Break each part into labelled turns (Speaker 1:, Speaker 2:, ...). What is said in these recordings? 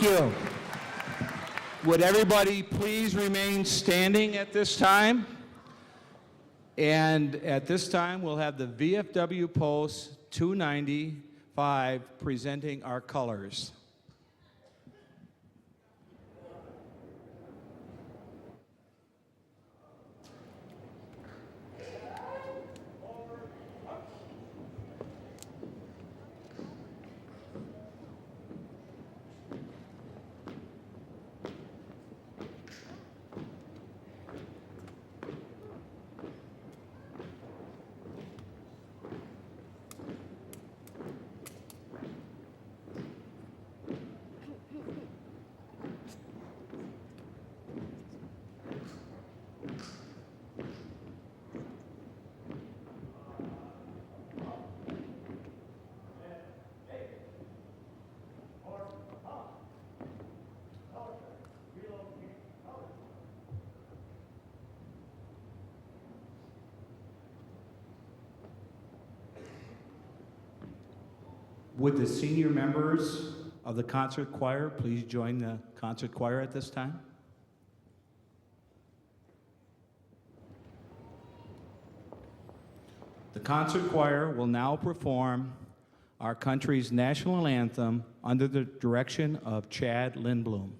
Speaker 1: you. Would everybody please remain standing at this time? And at this time, we'll have the VFW Post 295 presenting our colors. Would the senior members of the concert choir please join the concert choir at this time? The concert choir will now perform our country's national anthem under the direction of Chad Lindblom.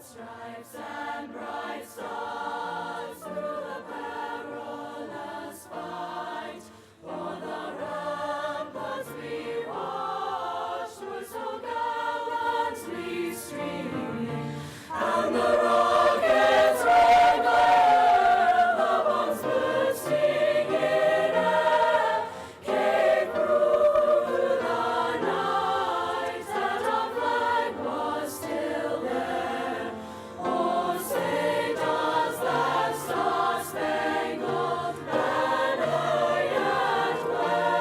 Speaker 2: Stripes and bright stars through the perilous fight. For the ramparts we watched were so gallantly streaming, and the rockets red glare, the bombs bursting in air, came through the night, and our flag was still there. Oh, say does that star-spangled banner yet wave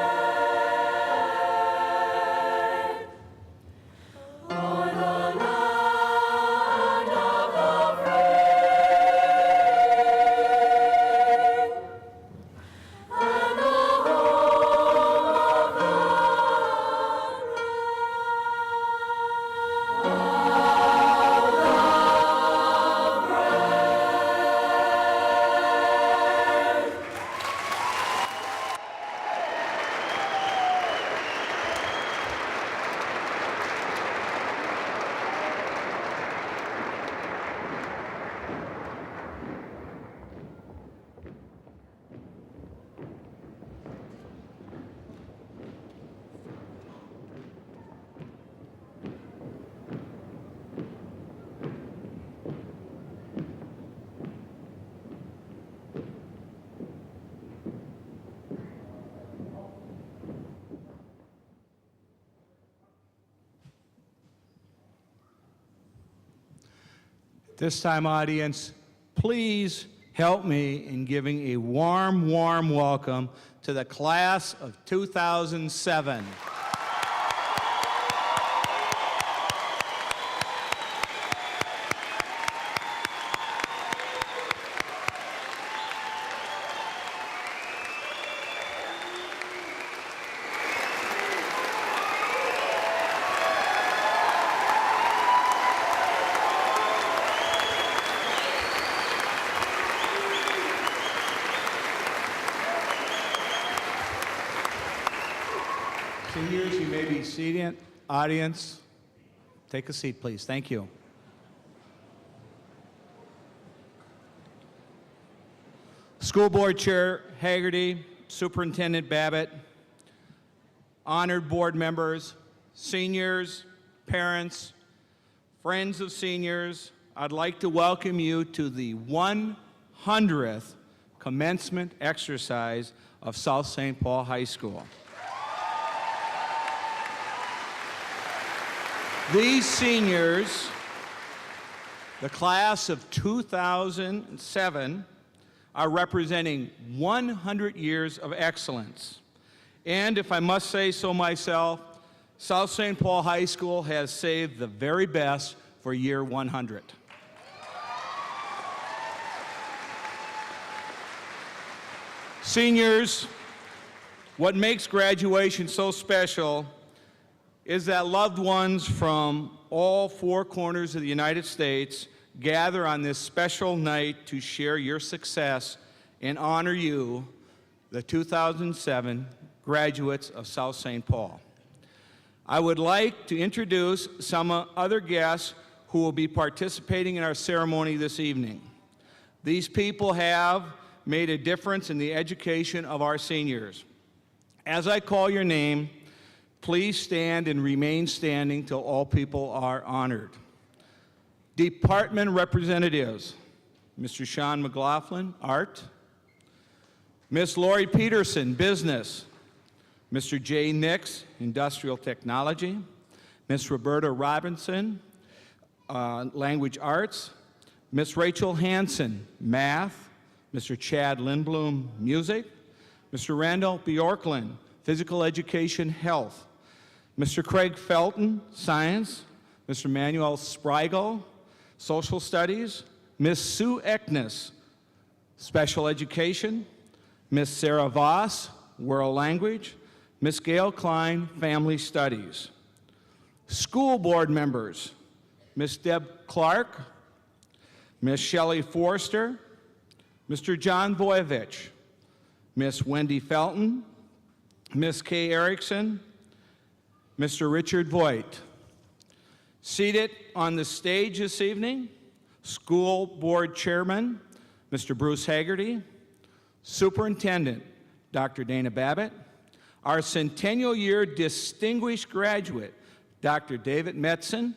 Speaker 2: o'er the land of the free and the home of the
Speaker 1: This time, audience, please help me in giving a warm, warm welcome to the class of 2007. Seniors, you may be seated. Audience, take a seat, please. Thank you. School Board Chair Haggerty, Superintendent Babbitt, honored board members, seniors, parents, friends of seniors, I'd like to welcome you to the 100th commencement exercise of South St. Paul High School. These seniors, the class of 2007, are representing 100 years of excellence. And if I must say so myself, South St. Paul High School has saved the very best for year 100. Seniors, what makes graduation so special is that loved ones from all four corners of the United States gather on this special night to share your success and honor you, the 2007 graduates of South St. Paul. I would like to introduce some other guests who will be participating in our ceremony this evening. These people have made a difference in the education of our seniors. As I call your name, please stand and remain standing till all people are honored. Department representatives, Mr. Sean McLaughlin, Art, Miss Lori Peterson, Business, Mr. Jay Nix, Industrial Technology, Miss Roberta Robinson, Language Arts, Miss Rachel Hansen, Math, Mr. Chad Lindblom, Music, Mr. Randall Bjorklund, Physical Education, Health, Mr. Craig Felton, Science, Mr. Manuel Sprigo, Social Studies, Miss Sue Eknes, Special Education, Miss Sarah Voss, World Language, Miss Gail Klein, Family Studies. School board members, Miss Deb Clark, Miss Shelley Forster, Mr. John Voyevich, Miss Wendy Felton, Miss Kay Erickson, Mr. Richard Voigt. Seated on the stage this evening, School Board Chairman, Mr. Bruce Haggerty, Superintendent, Dr. Dana Babbitt, our Centennial Year Distinguished Graduate, Dr. David Metzen,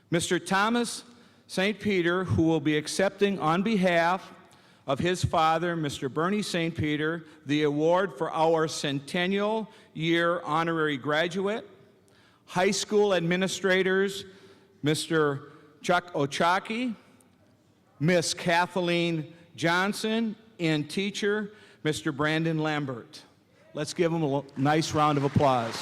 Speaker 1: Mr. Thomas St. Peter, who will be accepting on behalf of his father, Mr. Bernie St. Peter, the award for our Centennial Year Honorary Graduate, high school administrators, Mr. Chuck Ochaki, Miss Kathleen Johnson, and teacher, Mr. Brandon Lambert. Let's give them a nice round of applause.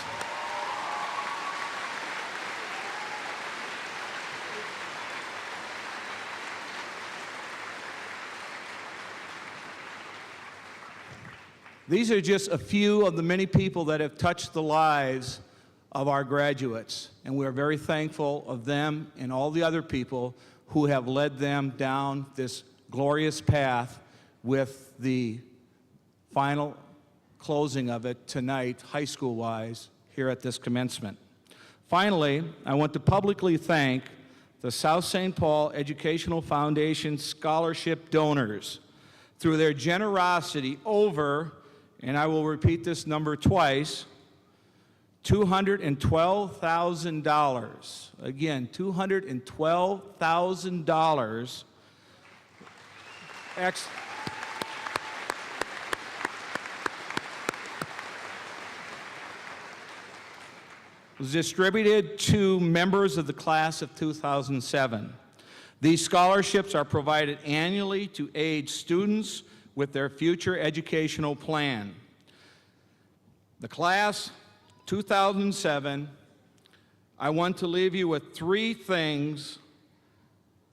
Speaker 1: These are just a few of the many people that have touched the lives of our graduates, and we are very thankful of them and all the other people who have led them down this glorious path with the final closing of it tonight, high school-wise, here at this commencement. Finally, I want to publicly thank the South St. Paul Educational Foundation scholarship donors. Through their generosity over, and I will repeat this number twice, $212,000. Again, $212,000 was distributed to members of the class of 2007. These scholarships are provided annually to aid students with their future educational plan. The class 2007, I want to leave you with three things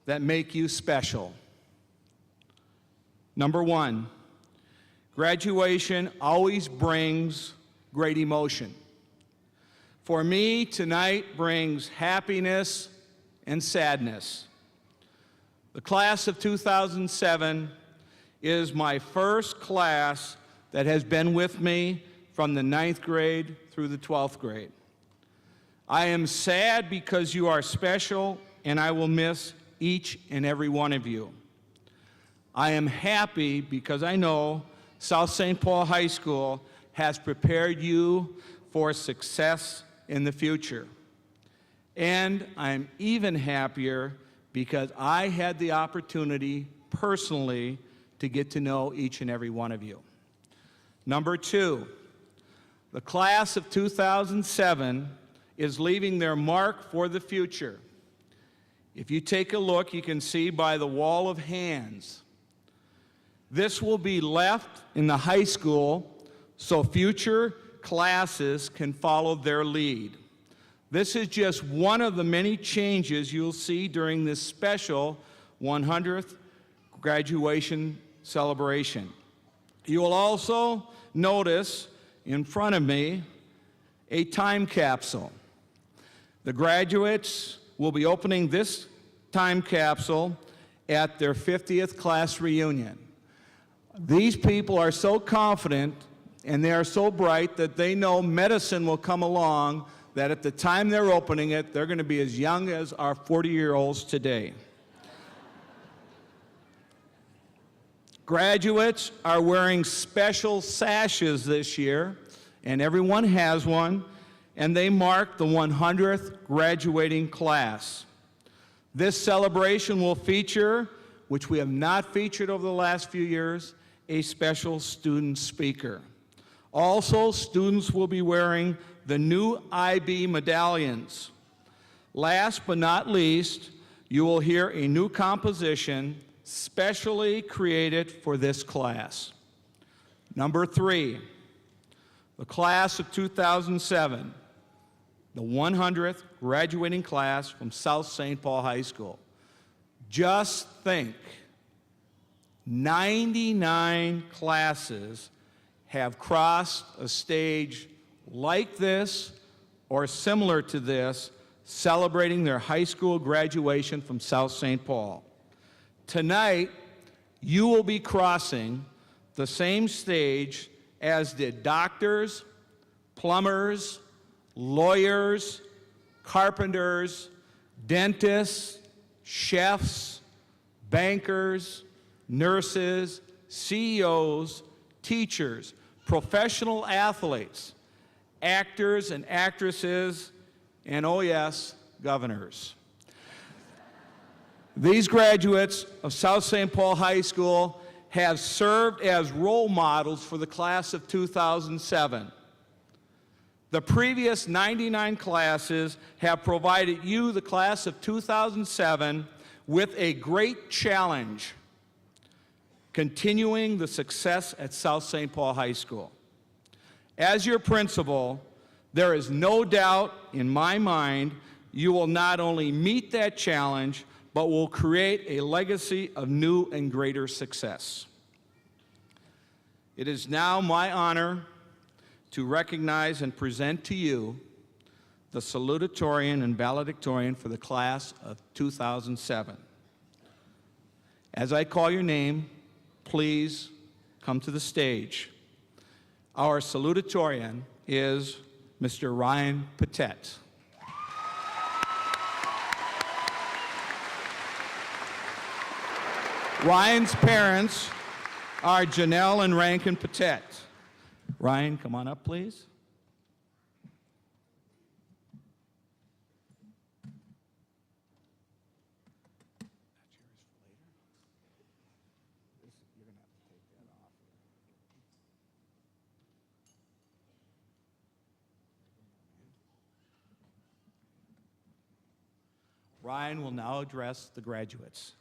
Speaker 1: that make you special. Number one, graduation always brings great emotion. For me, tonight brings happiness and sadness. The class of 2007 is my first class that has been with me from the 9th grade through the 12th grade. I am sad because you are special, and I will miss each and every one of you. I am happy because I know South St. Paul High School has prepared you for success in the future. And I'm even happier because I had the opportunity personally to get to know each and every one of you. Number two, the class of 2007 is leaving their mark for the future. If you take a look, you can see by the wall of hands. This will be left in the high school so future classes can follow their lead. This is just one of the many changes you'll see during this special 100th graduation celebration. You will also notice in front of me a time capsule. The graduates will be opening this time capsule at their 50th class reunion. These people are so confident and they are so bright that they know medicine will come along, that at the time they're opening it, they're going to be as young as our 40-year-olds today. Graduates are wearing special sashes this year, and everyone has one, and they mark the 100th graduating class. This celebration will feature, which we have not featured over the last few years, a special student speaker. Also, students will be wearing the new IB medallions. Last but not least, you will hear a new composition specially created for this class. Number three, the class of 2007, the 100th graduating class from South St. Paul High School. Just think, 99 classes have crossed a stage like this or similar to this, celebrating their high school graduation from South St. Paul. Tonight, you will be crossing the same stage as did doctors, plumbers, lawyers, carpenters, dentists, chefs, bankers, nurses, CEOs, teachers, professional athletes, actors and actresses, and oh yes, governors. These graduates of South St. Paul High School have served as role models for the class of 2007. The previous 99 classes have provided you, the class of 2007, with a great challenge: continuing the success at South St. Paul High School. As your principal, there is no doubt in my mind you will not only meet that challenge, but will create a legacy of new and greater success. It is now my honor to recognize and present to you the Salutatorian and Valedictorian for the class of 2007. As I call your name, please come to the stage. Our Salutatorian is Mr. Ryan Patet. Ryan's parents are Janelle and Rankin Patet. Ryan, come on up, please. Ryan will now address the graduates.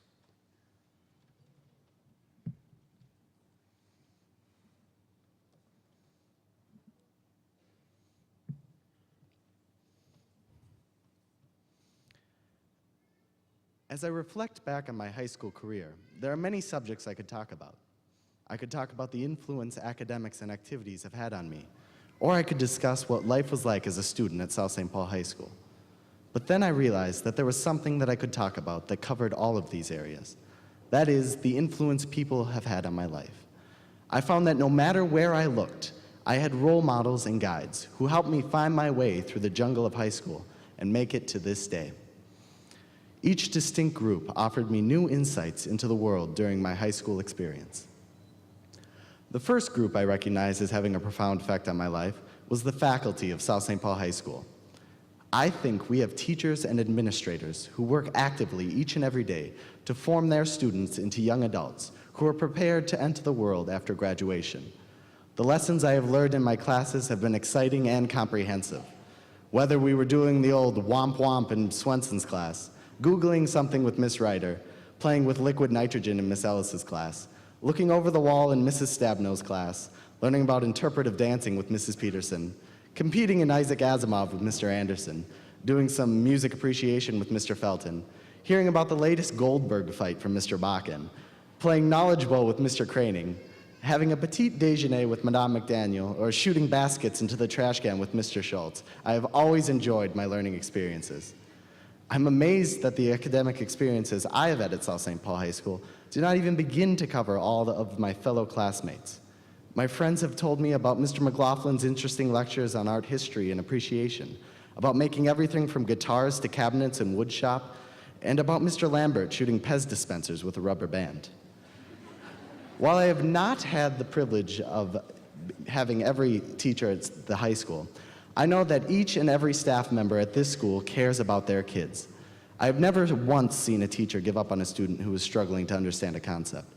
Speaker 3: As I reflect back on my high school career, there are many subjects I could talk about. I could talk about the influence academics and activities have had on me, or I could discuss what life was like as a student at South St. Paul High School. But then I realized that there was something that I could talk about that covered all of these areas. That is, the influence people have had on my life. I found that no matter where I looked, I had role models and guides who helped me find my way through the jungle of high school and make it to this day. Each distinct group offered me new insights into the world during my high school experience. The first group I recognized as having a profound effect on my life was the faculty of South St. Paul High School. I think we have teachers and administrators who work actively each and every day to form their students into young adults who are prepared to enter the world after graduation. The lessons I have learned in my classes have been exciting and comprehensive. Whether we were doing the old womp womp in Swenson's class, Googling something with Miss Ryder, playing with liquid nitrogen in Miss Ellis's class, looking over the wall in Mrs. Stabno's class, learning about interpretive dancing with Mrs. Peterson, competing in Isaac Asimov with Mr. Anderson, doing some music appreciation with Mr. Felton, hearing about the latest Goldberg fight from Mr. Bakken, playing Knowledge Bowl with Mr. Craning, having a petite déjeuner with Madame McDaniel, or shooting baskets into the trash can with Mr. Schultz. I have always enjoyed my learning experiences. I'm amazed that the academic experiences I have had at South St. Paul High School do not even begin to cover all of my fellow classmates. My friends have told me about Mr. McLaughlin's interesting lectures on art history and appreciation, about making everything from guitars to cabinets and wood shop, and about Mr. Lambert shooting Pez dispensers with a rubber band. While I have not had the privilege of having every teacher at the high school, I know that each and every staff member at this school cares about their kids. I have never once seen a teacher give up on a student who is struggling to understand a concept.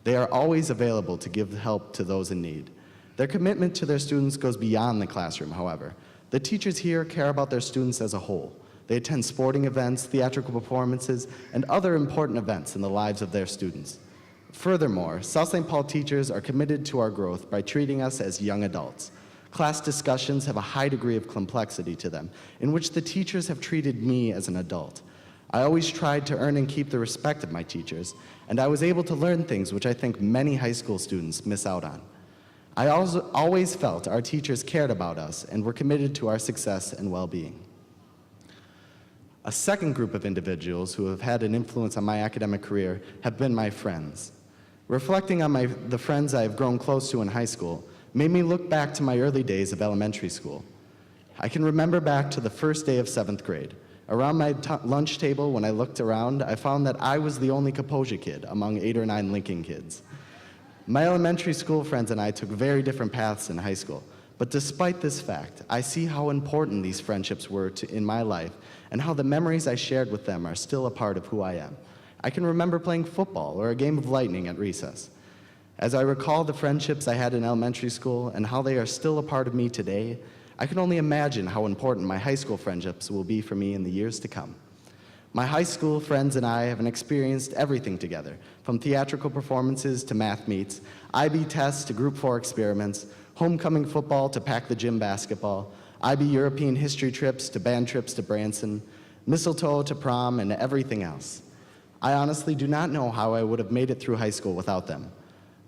Speaker 3: They are always available to give help to those in need. Their commitment to their students goes beyond the classroom, however. The teachers here care about their students as a whole. They attend sporting events, theatrical performances, and other important events in the lives of their students. Furthermore, South St. Paul teachers are committed to our growth by treating us as young adults. Class discussions have a high degree of complexity to them, in which the teachers have treated me as an adult. I always tried to earn and keep the respect of my teachers, and I was able to learn things which I think many high school students miss out on. I also always felt our teachers cared about us and were committed to our success and well-being. A second group of individuals who have had an influence on my academic career have been my friends. Reflecting on the friends I have grown close to in high school made me look back to my early days of elementary school. I can remember back to the first day of 7th grade. Around my lunch table, when I looked around, I found that I was the only Kaposia kid among 8 or 9 Lincoln kids. My elementary school friends and I took very different paths in high school, but despite this fact, I see how important these friendships were in my life and how the memories I shared with them are still a part of who I am. I can remember playing football or a game of lightning at recess. As I recall the friendships I had in elementary school and how they are still a part of me today, I can only imagine how important my high school friendships will be for me in the years to come. My high school friends and I have experienced everything together, from theatrical performances to math meets, IB tests to Group 4 experiments, homecoming football to pack the gym basketball, IB European history trips to band trips to Branson, mistletoe to prom, and everything else. I honestly do not know how I would have made it through high school without them.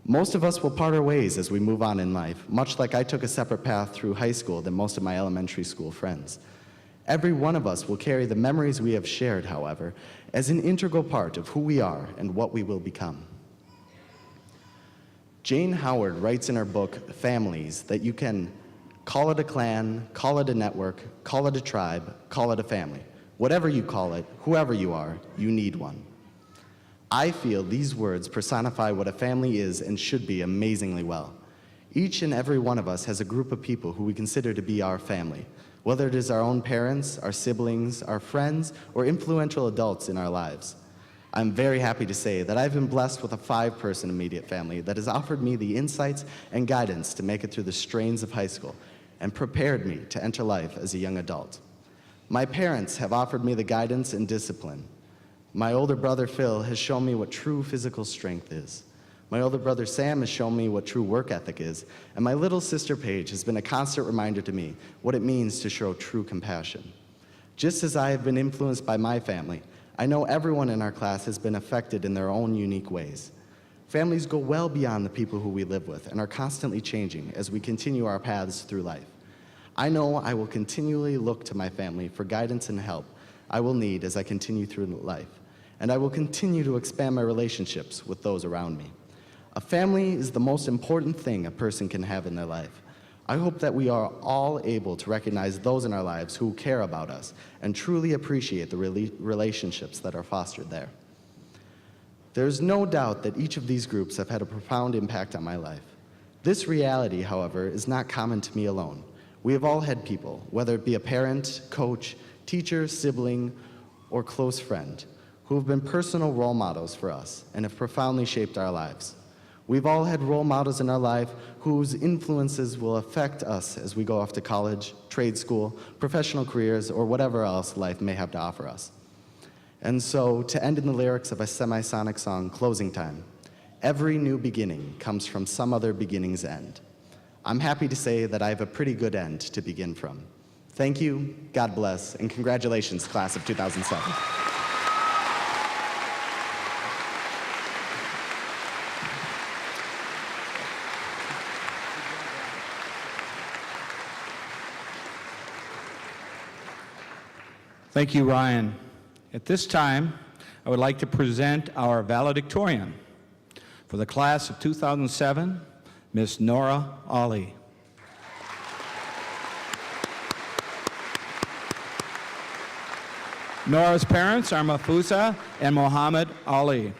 Speaker 3: Most of us will part our ways as we move on in life, much like I took a separate path through high school than most of my elementary school friends. Every one of us will carry the memories we have shared, however, as an integral part of who we are and what we will become. Jane Howard writes in her book, Families, that you can call it a clan, call it a network, call it a tribe, call it a family. Whatever you call it, whoever you are, you need one. I feel these words personify what a family is and should be amazingly well. Each and every one of us has a group of people who we consider to be our family, whether it is our own parents, our siblings, our friends, or influential adults in our lives. I'm very happy to say that I've been blessed with a 5-person immediate family that has offered me the insights and guidance to make it through the strains of high school and prepared me to enter life as a young adult. My parents have offered me the guidance and discipline. My older brother Phil has shown me what true physical strength is. My older brother Sam has shown me what true work ethic is, and my little sister Paige has been a constant reminder to me what it means to show true compassion. Just as I have been influenced by my family, I know everyone in our class has been affected in their own unique ways. Families go well beyond the people who we live with and are constantly changing as we continue our paths through life. I know I will continually look to my family for guidance and help I will need as I continue through life, and I will continue to expand my relationships with those around me. A family is the most important thing a person can have in their life. I hope that we are all able to recognize those in our lives who care about us and truly appreciate the relationships that are fostered there. There's no doubt that each of these groups have had a profound impact on my life. This reality, however, is not common to me alone. We have all had people, whether it be a parent, coach, teacher, sibling, or close friend, who have been personal role models for us and have profoundly shaped our lives. We've all had role models in our life whose influences will affect us as we go off to college, trade school, professional careers, or whatever else life may have to offer us. And so, to end in the lyrics of a semisonic song, Closing Time, every new beginning comes from some other beginning's end. I'm happy to say that I have a pretty good end to begin from. Thank you, God bless, and congratulations, class of 2007.
Speaker 1: Thank you, Ryan. At this time, I would like to present our valedictorian for the class of 2007, Miss Nora Ali. Nora's parents are Mafusa and Mohammed Ali.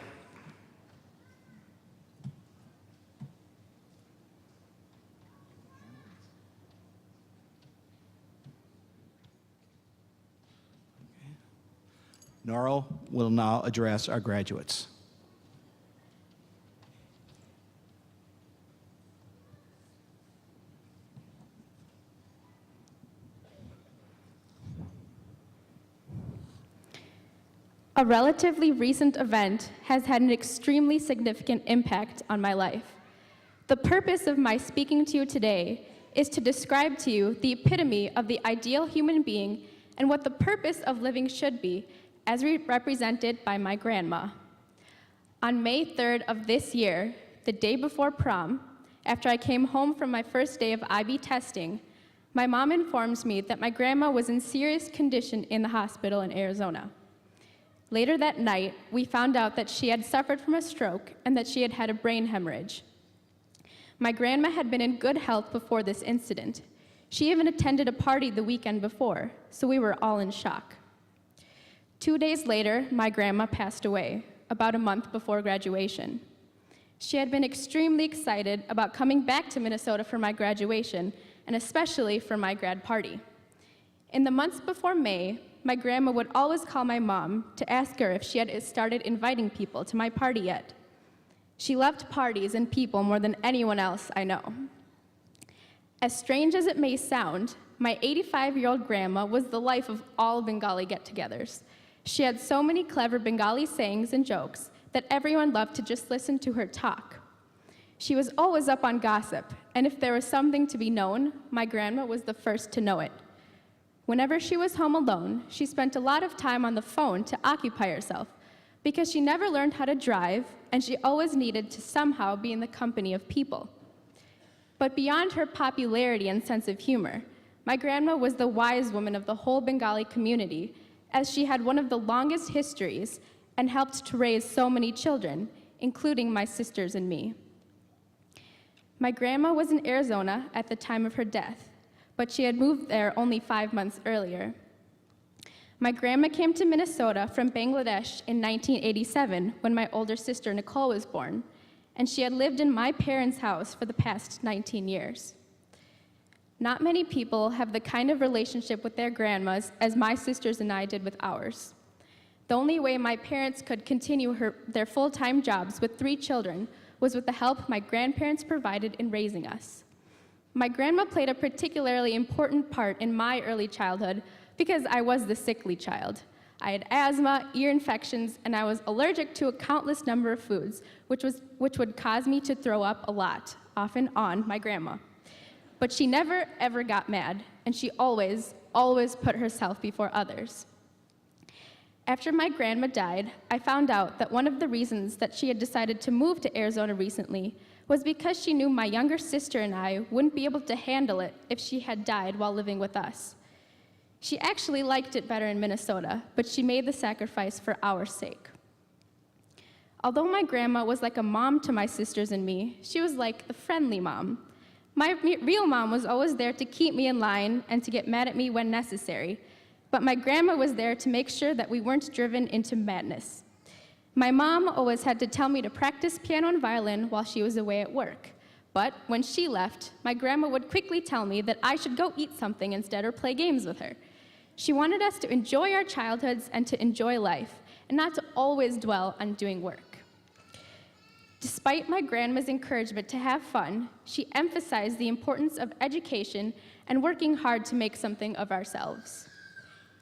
Speaker 1: Nora will now address our graduates.
Speaker 4: A relatively recent event has had an extremely significant impact on my life. The purpose of my speaking to you today is to describe to you the epitome of the ideal human being and what the purpose of living should be, as represented by my grandma. On May 3rd of this year, the day before prom, after I came home from my first day of IB testing, my mom informs me that my grandma was in serious condition in the hospital in Arizona. Later that night, we found out that she had suffered from a stroke and that she had had a brain hemorrhage. My grandma had been in good health before this incident. She even attended a party the weekend before, so we were all in shock. 2 days later, my grandma passed away, about a month before graduation. She had been extremely excited about coming back to Minnesota for my graduation, and especially for my grad party. In the months before May, my grandma would always call my mom to ask her if she had started inviting people to my party yet. She loved parties and people more than anyone else I know. As strange as it may sound, my 85-year-old grandma was the life of all Bengali get-togethers. She had so many clever Bengali sayings and jokes that everyone loved to just listen to her talk. She was always up on gossip, and if there was something to be known, my grandma was the first to know it. Whenever she was home alone, she spent a lot of time on the phone to occupy herself, because she never learned how to drive, and she always needed to somehow be in the company of people. But beyond her popularity and sense of humor, my grandma was the wise woman of the whole Bengali community, as she had one of the longest histories and helped to raise so many children, including my sisters and me. My grandma was in Arizona at the time of her death, but she had moved there only 5 months earlier. My grandma came to Minnesota from Bangladesh in 1987 when my older sister Nicole was born, and she had lived in my parents' house for the past 19 years. Not many people have the kind of relationship with their grandmas as my sisters and I did with ours. The only way my parents could continue their full-time jobs with 3 children was with the help my grandparents provided in raising us. My grandma played a particularly important part in my early childhood because I was the sickly child. I had asthma, ear infections, and I was allergic to a countless number of foods, which would cause me to throw up a lot, often on my grandma. But she never, ever got mad, and she always put herself before others. After my grandma died, I found out that one of the reasons that she had decided to move to Arizona recently was because she knew my younger sister and I wouldn't be able to handle it if she had died while living with us. She actually liked it better in Minnesota, but she made the sacrifice for our sake. Although my grandma was like a mom to my sisters and me, she was like the friendly mom. My real mom was always there to keep me in line and to get mad at me when necessary, but my grandma was there to make sure that we weren't driven into madness. My mom always had to tell me to practice piano and violin while she was away at work, but when she left, my grandma would quickly tell me that I should go eat something instead or play games with her. She wanted us to enjoy our childhoods and to enjoy life, and not to always dwell on doing work. Despite my grandma's encouragement to have fun, she emphasized the importance of education and working hard to make something of ourselves.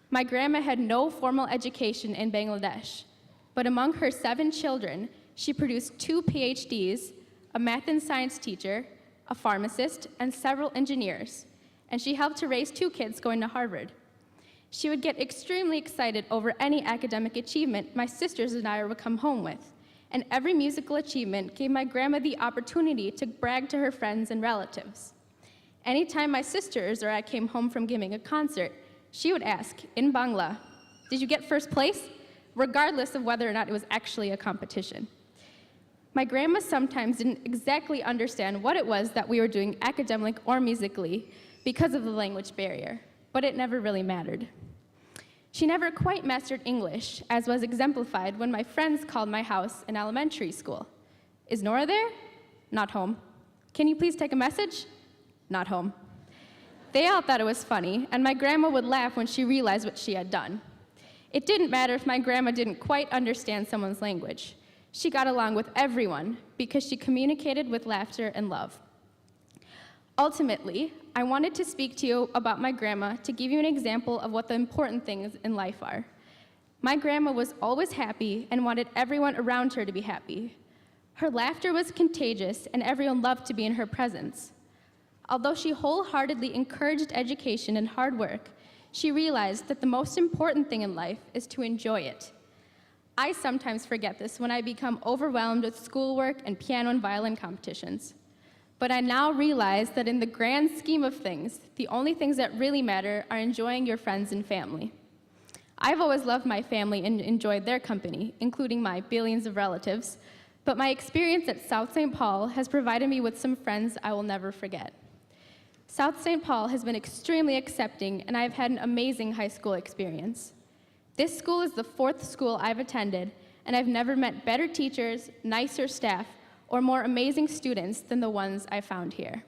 Speaker 4: My grandma had no formal education in Bangladesh, but among her 7 children, she produced 2 PhDs, a math and science teacher, a pharmacist, and several engineers, and she helped to raise 2 kids going to Harvard. She would get extremely excited over any academic achievement my sisters and I would come home with, and every musical achievement gave my grandma the opportunity to brag to her friends and relatives. Anytime my sisters or I came home from giving a concert, she would ask, in Bangla, "Did you get first place?" regardless of whether or not it was actually a competition. My grandma sometimes didn't exactly understand what it was that we were doing academically or musically because of the language barrier, but it never really mattered. She never quite mastered English, as was exemplified when my friends called my house in elementary school. "Is Nora there?" "Not home." "Can you please take a message?" "Not home." They all thought it was funny, and my grandma would laugh when she realized what she had done. It didn't matter if my grandma didn't quite understand someone's language. She got along with everyone because she communicated with laughter and love. Ultimately, I wanted to speak to you about my grandma to give you an example of what the important things in life are. My grandma was always happy and wanted everyone around her to be happy. Her laughter was contagious, and everyone loved to be in her presence. Although she wholeheartedly encouraged education and hard work, she realized that the most important thing in life is to enjoy it. I sometimes forget this when I become overwhelmed with schoolwork and piano and violin competitions. But I now realize that in the grand scheme of things, the only things that really matter are enjoying your friends and family. I've always loved my family and enjoyed their company, including my billions of relatives, but my experience at South St. Paul has provided me with some friends I will never forget. South St. Paul has been extremely accepting, and I've had an amazing high school experience. This school is the 4th school I've attended, and I've never met better teachers, nicer staff, or more amazing students than the ones I found here.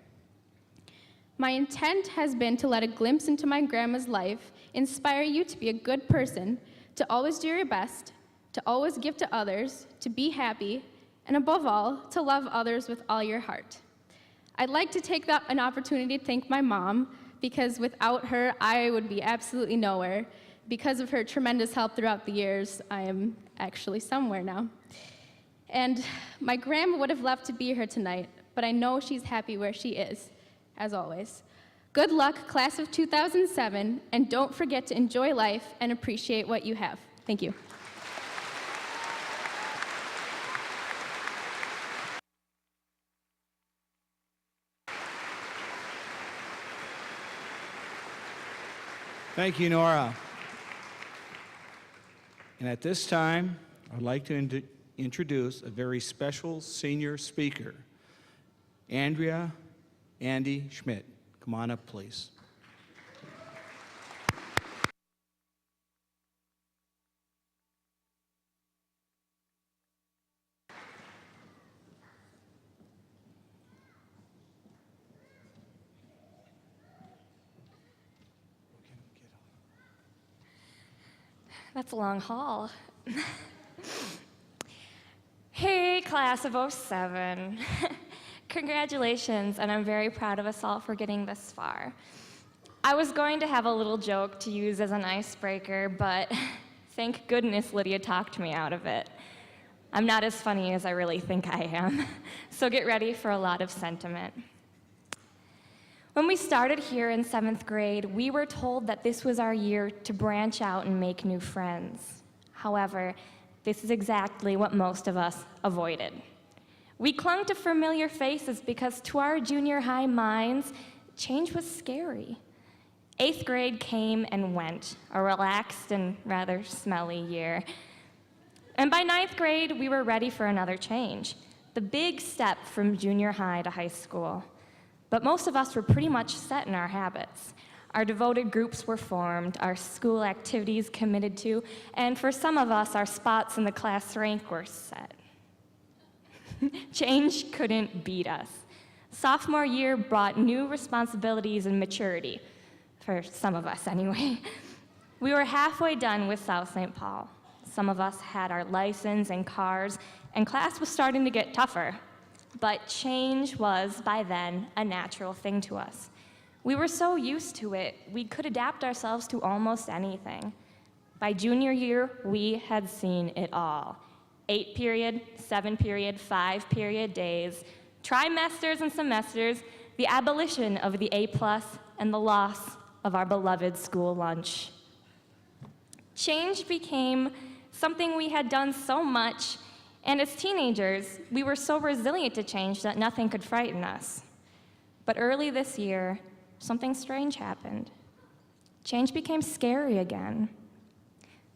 Speaker 4: My intent has been to let a glimpse into my grandma's life inspire you to be a good person, to always do your best, to always give to others, to be happy, and above all, to love others with all your heart. I'd like to take an opportunity to thank my mom, because without her, I would be absolutely nowhere. Because of her tremendous help throughout the years, I am actually somewhere now. And my grandma would have loved to be here tonight, but I know she's happy where she is, as always. Good luck, class of 2007, and don't forget to enjoy life and appreciate what you have. Thank you.
Speaker 1: Thank you, Nora. And at this time, I'd like to introduce a very special senior speaker, Andy Schmidt. Come on up, please.
Speaker 5: That's a long haul. Hey, class of '07. Congratulations, and I'm very proud of us all for getting this far. I was going to have a little joke to use as an icebreaker, but thank goodness Lydia talked me out of it. I'm not as funny as I really think I am, so get ready for a lot of sentiment. When we started here in 7th grade, we were told that this was our year to branch out and make new friends. However, this is exactly what most of us avoided. We clung to familiar faces because to our junior high minds, change was scary. 8th grade came and went, a relaxed and rather smelly year. And by 9th grade, we were ready for another change, the big step from junior high to high school. But most of us were pretty much set in our habits. Our devoted groups were formed, our school activities committed to, and for some of us, our spots in the class rank were set. Change couldn't beat us. Sophomore year brought new responsibilities and maturity, for some of us anyway. We were halfway done with South St. Paul. Some of us had our license and cars, and class was starting to get tougher. But change was, by then, a natural thing to us. We were so used to it, we could adapt ourselves to almost anything. By junior year, we had seen it all. 8-period, 7-period, 5-period days, trimesters and semesters, the abolition of the A+, and the loss of our beloved school lunch. Change became something we had done so much, and as teenagers, we were so resilient to change that nothing could frighten us. But early this year, something strange happened. Change became scary again.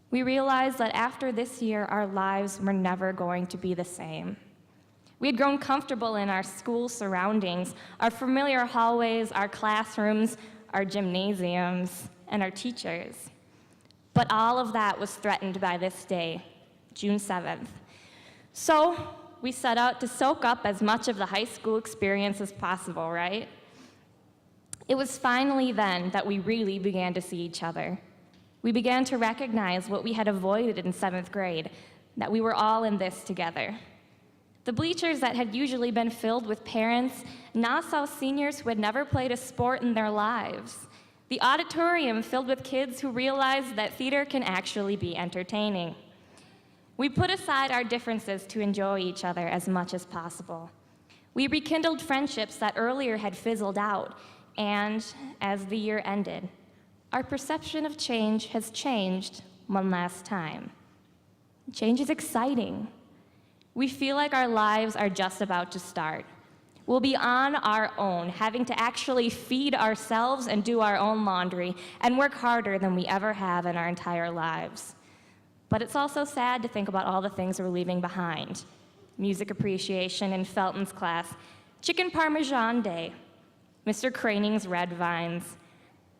Speaker 5: We realized that after this year, our lives were never going to be the same. We had grown comfortable in our school surroundings, our familiar hallways, our classrooms, our gymnasiums, and our teachers. But all of that was threatened by this day, June 7th. So we set out to soak up as much of the high school experience as possible, right? It was finally then that we really began to see each other. We began to recognize what we had avoided in 7th grade, that we were all in this together. The bleachers that had usually been filled with parents now saw seniors who had never played a sport in their lives. The auditorium filled with kids who realized that theater can actually be entertaining. We put aside our differences to enjoy each other as much as possible. We rekindled friendships that earlier had fizzled out, and as the year ended, our perception of change has changed one last time. Change is exciting. We feel like our lives are just about to start. We'll be on our own, having to actually feed ourselves and do our own laundry and work harder than we ever have in our entire lives. But it's also sad to think about all the things we're leaving behind. Music appreciation in Felton's class, chicken parmesan day, Mr. Craning's red vines,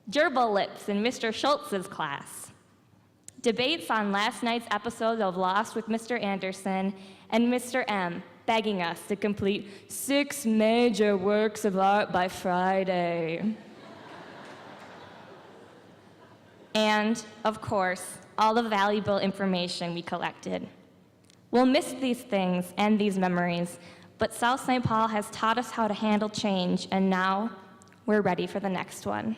Speaker 5: gerbil lips in Mr. Schultz's class, debates on last night's episode of Lost with Mr. Anderson, and Mr. M begging us to complete 6 major works of art by Friday. And, of course, all the valuable information we collected. We'll miss these things and these memories, but South St. Paul has taught us how to handle change, and now we're ready for the next one.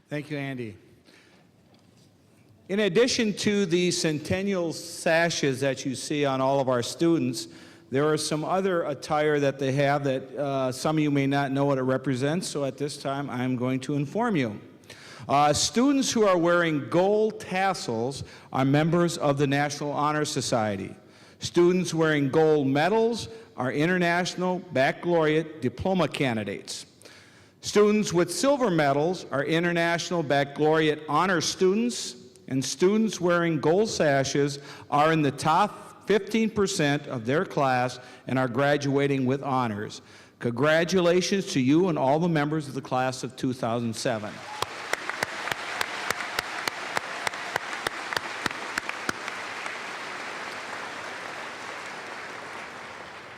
Speaker 1: Thank you, Andy. In addition to the centennial sashes that you see on all of our students, there are some other attire that they have that some of you may not know what it represents, so at this time I'm going to inform you. Students who are wearing gold tassels are members of the National Honor Society. Students wearing gold medals are International Baccalaureate diploma candidates. Students with silver medals are International Baccalaureate honor students, and students wearing gold sashes are in the top 15% of their class and are graduating with honors. Congratulations to you and all the members of the class of 2007.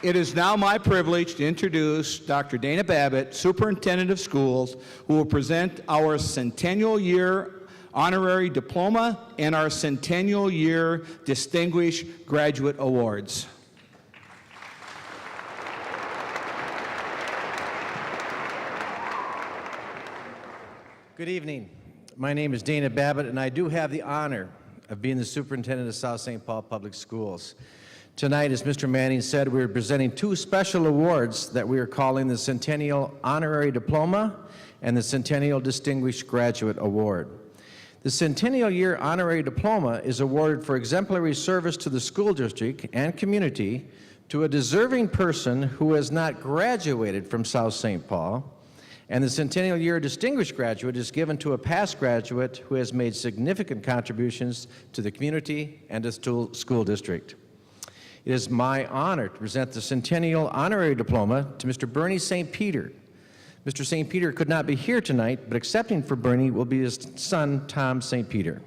Speaker 1: It is now my privilege to introduce Dr. Dana Babbitt, Superintendent of Schools, who will present our Centennial Year Honorary Diploma and our Centennial Year Distinguished Graduate Awards.
Speaker 6: Good evening. My name is Dana Babbitt, and I do have the honor of being the Superintendent of South St. Paul Public Schools. Tonight, as Mr. Manning said, we're presenting 2 special awards that we are calling the Centennial Honorary Diploma and the Centennial Distinguished Graduate Award. The Centennial Year Honorary Diploma is awarded for exemplary service to the school district and community to a deserving person who has not graduated from South St. Paul, and the Centennial Year Distinguished Graduate is given to a past graduate who has made significant contributions to the community and the school district. It is my honor to present the Centennial Honorary Diploma to Mr. Bernie St. Peter. Mr. St. Peter could not be here tonight, but accepting for Bernie will be his son, Tom St. Peter.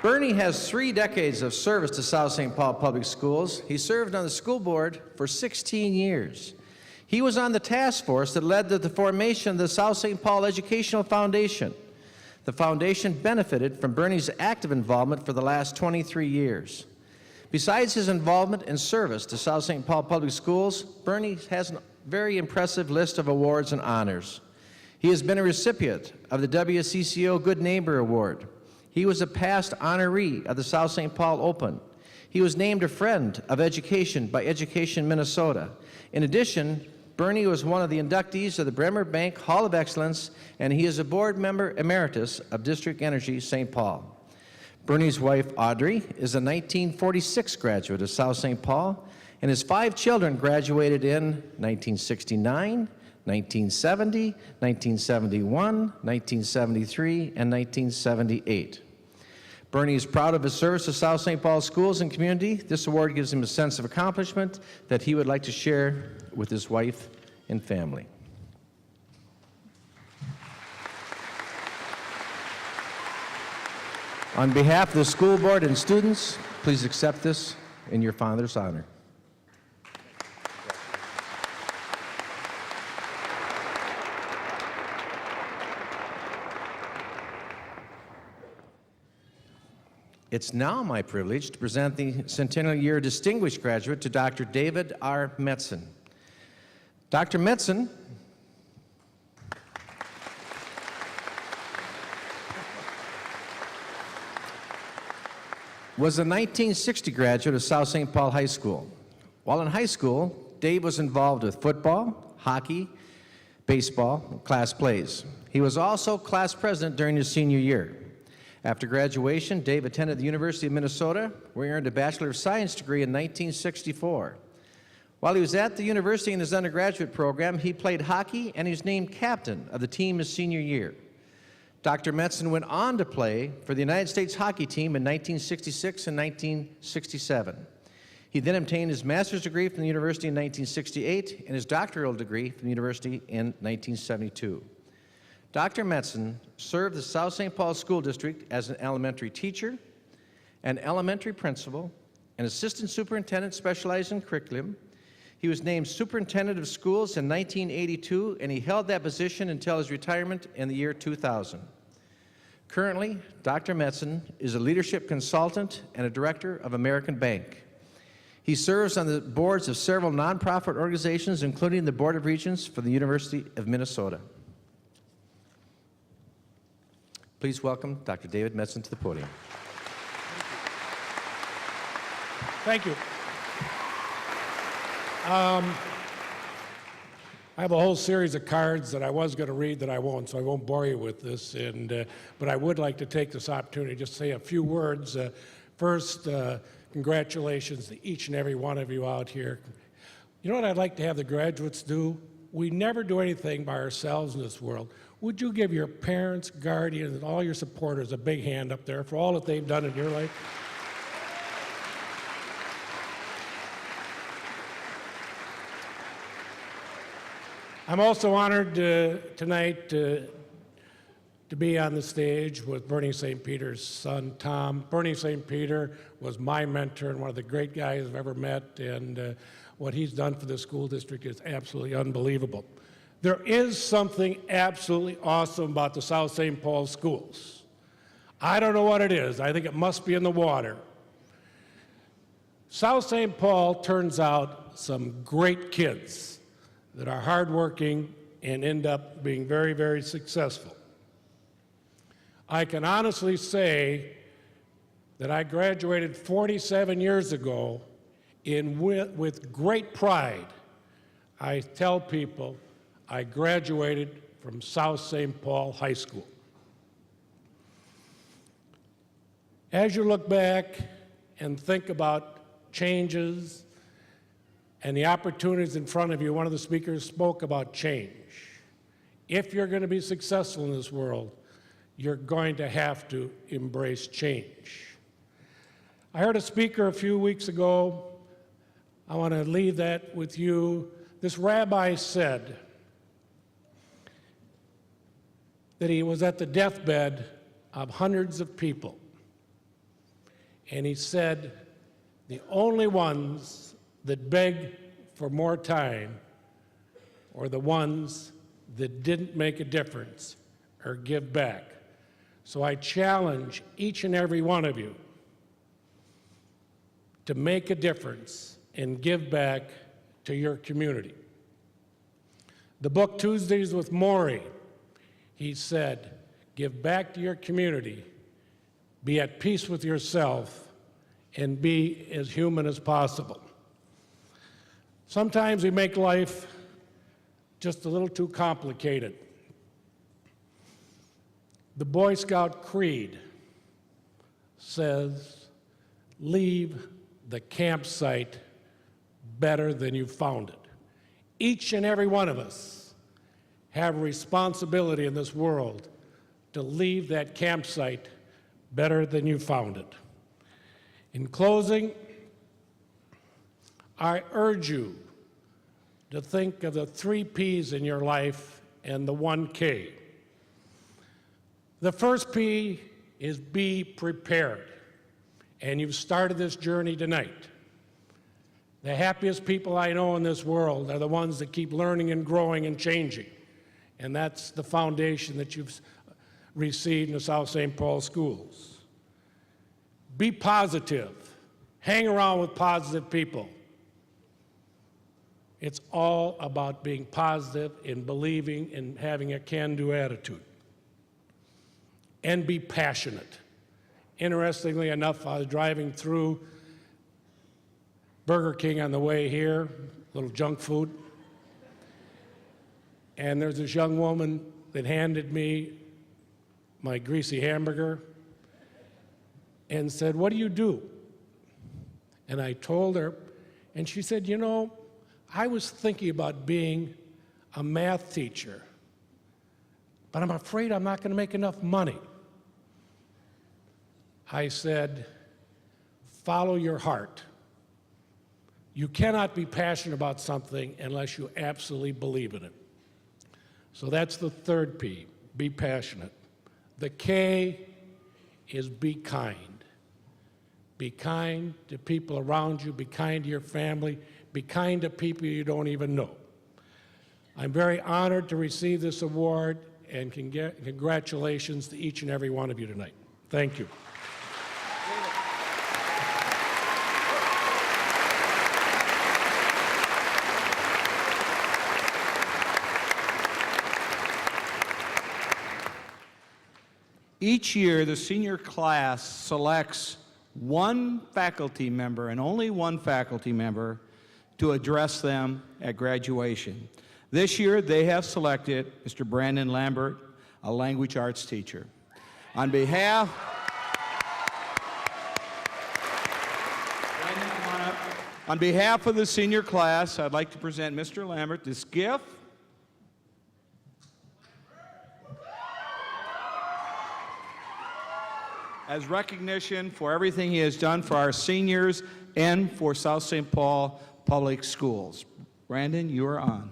Speaker 6: Bernie has 3 decades of service to South St. Paul Public Schools. He served on the school board for 16 years. He was on the task force that led to the formation of the South St. Paul Educational Foundation. The foundation benefited from Bernie's active involvement for the last 23 years. Besides his involvement and service to South St. Paul Public Schools, Bernie has a very impressive list of awards and honors. He has been a recipient of the WCCO Good Neighbor Award. He was a past honoree of the South St. Paul Open. He was named a Friend of Education by Education Minnesota. In addition, Bernie was one of the inductees of the Bremer Bank Hall of Excellence, and he is a board member emeritus of District Energy St. Paul. Bernie's wife, Audrey, is a 1946 graduate of South St. Paul, and his 5 children graduated in 1969, 1970, 1971, 1973, and 1978. Bernie is proud of his service to South St. Paul schools and community. This award gives him a sense of accomplishment that he would like to share with his wife and family. On behalf of the school board and students, please accept this in your father's honor. It's now my privilege to present the Centennial Year Distinguished Graduate to Dr. David R. Metzen. Dr. Metzen was a 1960 graduate of South St. Paul High School. While in high school, Dave was involved with football, hockey, baseball, and class plays. He was also class president during his senior year. After graduation, Dave attended the University of Minnesota, where he earned a Bachelor of Science degree in 1964. While he was at the university in his undergraduate program, he played hockey and he was named captain of the team his senior year. Dr. Metzen went on to play for the United States hockey team in 1966 and 1967. He then obtained his master's degree from the university in 1968 and his doctoral degree from the university in 1972. Dr. Metzen served the South St. Paul School District as an elementary teacher, an elementary principal, an assistant superintendent specialized in curriculum. He was named superintendent of schools in 1982, and he held that position until his retirement in the year 2000. Currently, Dr. Metzen is a leadership consultant and a director of American Bank. He serves on the boards of several nonprofit organizations, including the Board of Regents for the University of Minnesota. Please welcome Dr. David Metzen to the podium.
Speaker 7: Thank you. I have a whole series of cards that I was going to read that I won't, so I won't bore you with this. But I would like to take this opportunity to just say a few words. First, congratulations to each and every one of you out here. You know what I'd like to have the graduates do? We never do anything by ourselves in this world. Would you give your parents, guardians, and all your supporters a big hand up there for all that they've done in your life? I'm also honored tonight to be on the stage with Bernie St. Peter's son, Tom. Bernie St. Peter was my mentor and one of the great guys I've ever met, and what he's done for the school district is absolutely unbelievable. There is something absolutely awesome about the South St. Paul schools. I don't know what it is. I think it must be in the water. South St. Paul turns out some great kids that are hardworking and end up being very, very successful. I can honestly say that I graduated 47 years ago with great pride. I tell people I graduated from South St. Paul High School. As you look back and think about changes and the opportunities in front of you, one of the speakers spoke about change. If you're going to be successful in this world, you're going to have to embrace change. I heard a speaker a few weeks ago. I want to leave that with you. This rabbi said that he was at the deathbed of hundreds of people. and he said, the only ones that beg for more time are the ones that didn't make a difference or give back. So I challenge each and every one of you to make a difference and give back to your community. The book Tuesdays with Maury, he said, give back to your community, be at peace with yourself, and be as human as possible. Sometimes we make life just a little too complicated. The Boy Scout Creed says, leave the campsite better than you found it. Each and every one of us have a responsibility in this world to leave that campsite better than you found it. In closing, I urge you to think of the 3 P's in your life and the 1 K. The first P is be prepared, and you've started this journey tonight. The happiest people I know in this world are the ones that keep learning and growing and changing, and that's the foundation that you've received in the South St. Paul schools. Be positive. Hang around with positive people. It's all about being positive and believing and having a can-do attitude. And be passionate. Interestingly enough, I was driving through Burger King on the way here, little junk food, and there's this young woman that handed me my greasy hamburger and said, what do you do? And I told her, and she said, you know, I was thinking about being a math teacher, but I'm afraid I'm not going to make enough money. I said, follow your heart. You cannot be passionate about something unless you absolutely believe in it. So that's the 3rd P, be passionate. The K is be kind. Be kind to people around you, be kind to your family, be kind to people you don't even know. I'm very honored to receive this award, and congratulations to each and every one of you tonight. Thank you.
Speaker 1: Each year, the senior class selects 1 faculty member, and only 1 faculty member, to address them at graduation. This year, they have selected Mr. Brandon Lambert, a language arts teacher. On behalf of the senior class, I'd like to present Mr. Lambert this gift. As recognition for everything he has done for our seniors and for South St. Paul Public Schools. Brandon, you are on.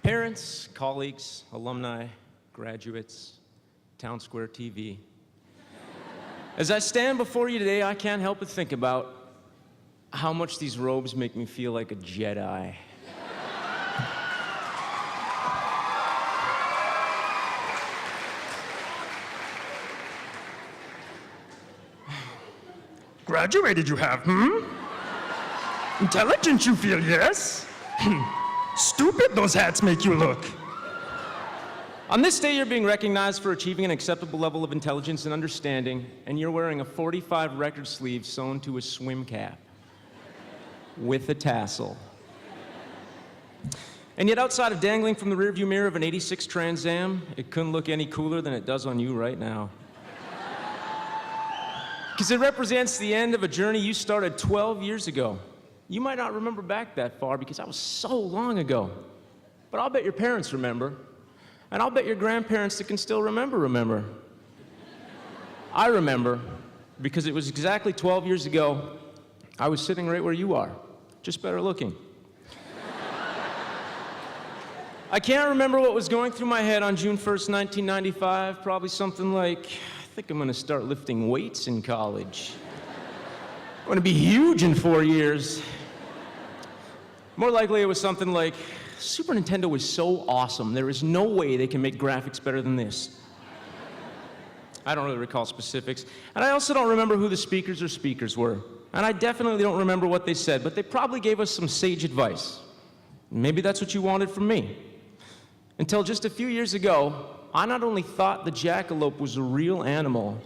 Speaker 8: Parents, colleagues, alumni, graduates, Town Square TV. As I stand before you today, I can't help but think about how much these robes make me feel like a Jedi.
Speaker 9: Graduated you have, Intelligent you feel, yes? Stupid those hats make you look.
Speaker 8: On this day, you're being recognized for achieving an acceptable level of intelligence and understanding, and you're wearing a 45 record sleeve sewn to a swim cap with a tassel. And yet, outside of dangling from the rearview mirror of an 86 Trans Am, it couldn't look any cooler than it does on you right now. Because it represents the end of a journey you started 12 years ago. You might not remember back that far because that was so long ago. But I'll bet your parents remember. And I'll bet your grandparents that can still remember. I remember because it was exactly 12 years ago, I was sitting right where you are, just better looking. I can't remember what was going through my head on June 1st, 1995. Probably something like, I think I'm gonna start lifting weights in college. I'm gonna be huge in 4 years. More likely it was something like, Super Nintendo is so awesome, there is no way they can make graphics better than this. I don't really recall specifics. And I also don't remember who the speakers or speakers were. And I definitely don't remember what they said, but they probably gave us some sage advice. Maybe that's what you wanted from me. Until just a few years ago, I not only thought the jackalope was a real animal,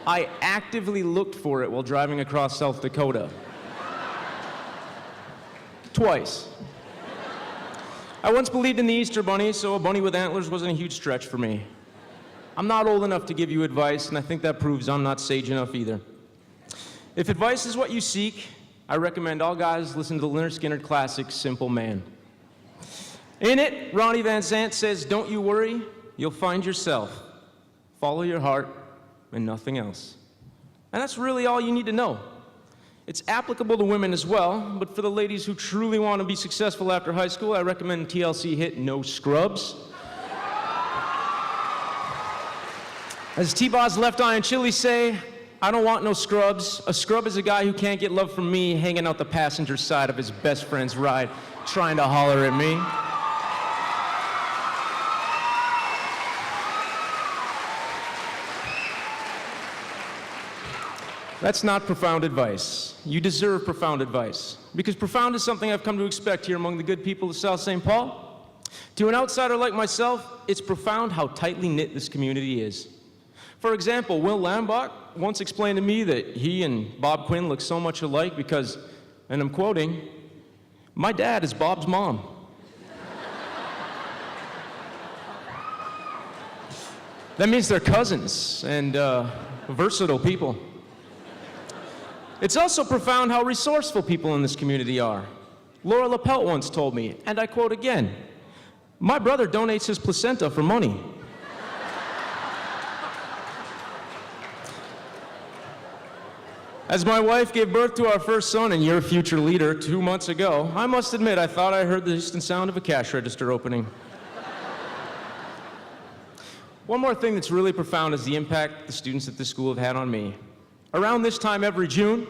Speaker 8: I actively looked for it while driving across South Dakota. Twice. I once believed in the Easter Bunny, so a bunny with antlers wasn't a huge stretch for me. I'm not old enough to give you advice, and I think that proves I'm not sage enough either. If advice is what you seek, I recommend all guys listen to the Lynyrd Skynyrd classic, Simple Man. In it, Ronnie Van Zant says, don't you worry, you'll find yourself. Follow your heart and nothing else. And that's really all you need to know. It's applicable to women as well, but for the ladies who truly want to be successful after high school, I recommend TLC hit No Scrubs. As T-Boz's Left Eye and Chili say, I don't want no scrubs. A scrub is a guy who can't get love from me hanging out the passenger side of his best friend's ride, trying to holler at me. That's not profound advice. You deserve profound advice. Because profound is something I've come to expect here among the good people of South St. Paul. To an outsider like myself, it's profound how tightly knit this community is. For example, Will Lambach once explained to me that he and Bob Quinn look so much alike because, and I'm quoting, my dad is Bob's mom. That means they're cousins and versatile people. It's also profound how resourceful people in this community are. Laura LaPelt once told me, and I quote again, my brother donates his placenta for money. As my wife gave birth to our first son and your future leader 2 months ago, I must admit I thought I heard the distant sound of a cash register opening. One more thing that's really profound is the impact the students at this school have had on me. Around this time every June,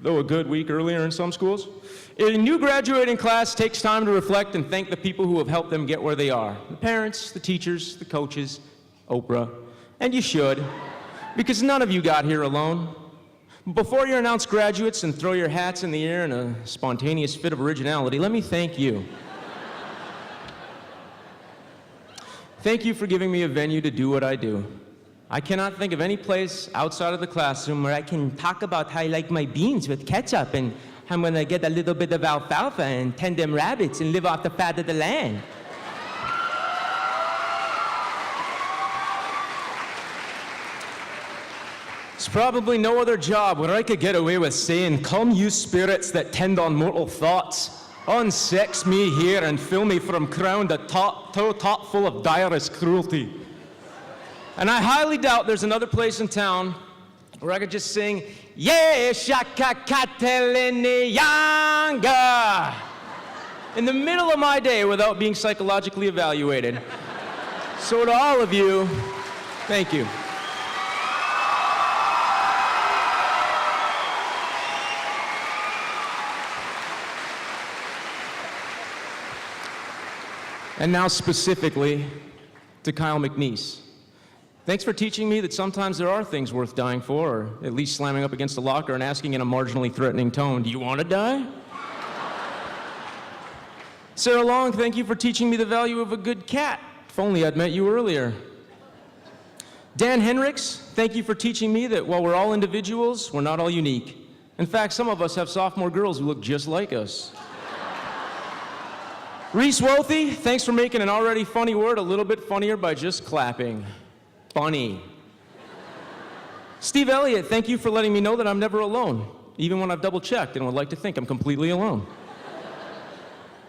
Speaker 8: though a good week earlier in some schools, a new graduating class takes time to reflect and thank the people who have helped them get where they are. The parents, the teachers, the coaches, Oprah. And you should, because none of you got here alone. Before you announce graduates and throw your hats in the air in a spontaneous fit of originality, let me thank you. Thank you for giving me a venue to do what I do. I cannot think of any place outside of the classroom where I can talk about how I like my beans with ketchup and how I'm gonna get a little bit of alfalfa and tend them rabbits and live off the fat of the land. There's probably no other job where I could get away with saying, come you spirits that tend on mortal thoughts, unsex me here and fill me from crown to top full of direst cruelty. And I highly doubt there's another place in town where I could just sing, yeah, shaka katelini yanga, in the middle of my day without being psychologically evaluated. So to all of you, thank you. And now specifically to Kyle McNeese. Thanks for teaching me that sometimes there are things worth dying for, or at least slamming up against a locker and asking in a marginally threatening tone, do you want to die? Sarah Long, thank you for teaching me the value of a good cat. If only I'd met you earlier. Dan Henricks, thank you for teaching me that while we're all individuals, we're not all unique. In fact, some of us have sophomore girls who look just like us. Reese Wolthy, thanks for making an already funny word a little bit funnier by just clapping. Funny. Steve Elliott, thank you for letting me know that I'm never alone, even when I've double-checked and would like to think I'm completely alone.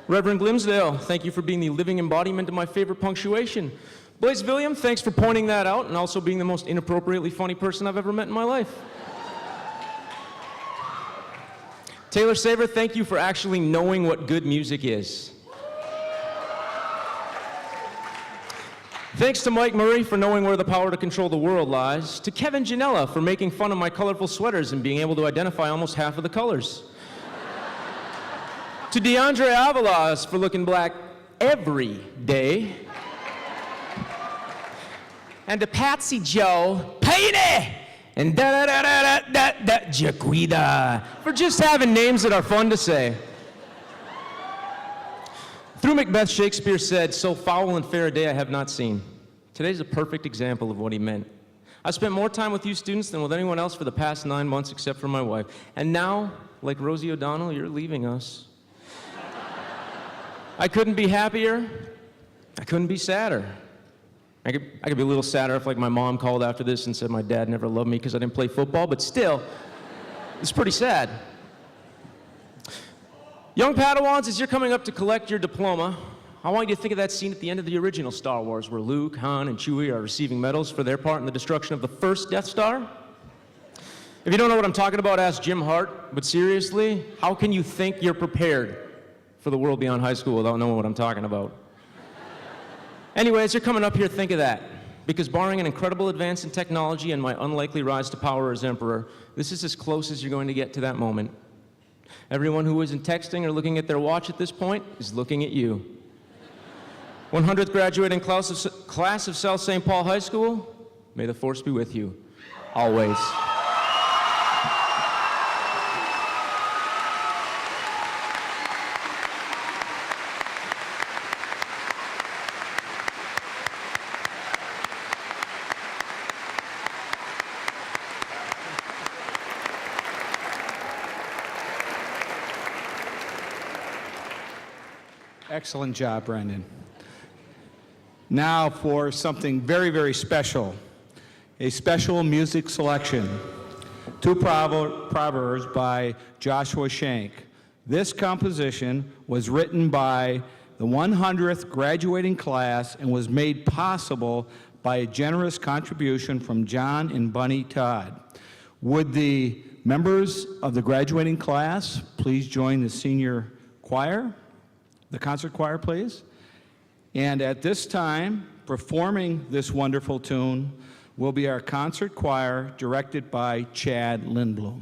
Speaker 8: Reverend Glimsdale, thank you for being the living embodiment of my favorite punctuation. Blaise William, thanks for pointing that out and also being the most inappropriately funny person I've ever met in my life. Taylor Saver, thank you for actually knowing what good music is. Thanks to Mike Murray for knowing where the power to control the world lies, to Kevin Janella for making fun of my colorful sweaters and being able to identify almost half of the colors, to DeAndre Avalos for looking black every day, and to Patsy Joe Payne and da-da-da-da-da-da Jaquita for just having names that are fun to say. Through Macbeth, Shakespeare said, "So foul and fair a day I have not seen." Today's a perfect example of what he meant. I spent more time with you students than with anyone else for the past 9 months except for my wife. And now, like Rosie O'Donnell, you're leaving us. I couldn't be happier. I couldn't be sadder. I could be a little sadder if like my mom called after this and said my dad never loved me because I didn't play football, but still, it's pretty sad. Young Padawans, as you're coming up to collect your diploma, I want you to think of that scene at the end of the original Star Wars where Luke, Han, and Chewie are receiving medals for their part in the destruction of the first Death Star. If you don't know what I'm talking about, ask Jim Hart, but seriously, how can you think you're prepared for the world beyond high school without knowing what I'm talking about? Anyway, as you're coming up here, think of that. Because barring an incredible advance in technology and my unlikely rise to power as emperor, this is as close as you're going to get to that moment. Everyone who isn't texting or looking at their watch at this point is looking at you. 100th graduating class of South St. Paul High School, may the force be with you, always.
Speaker 1: Excellent job, Brendan. Now for something very, very special, a special music selection. Two proverbs by Joshua Shank. This composition was written by the 100th graduating class and was made possible by a generous contribution from John and Bunny Todd. Would the members of the graduating class please join the senior choir? The concert choir, please. And at this time, performing this wonderful tune will be our concert choir directed by Chad Lindblom.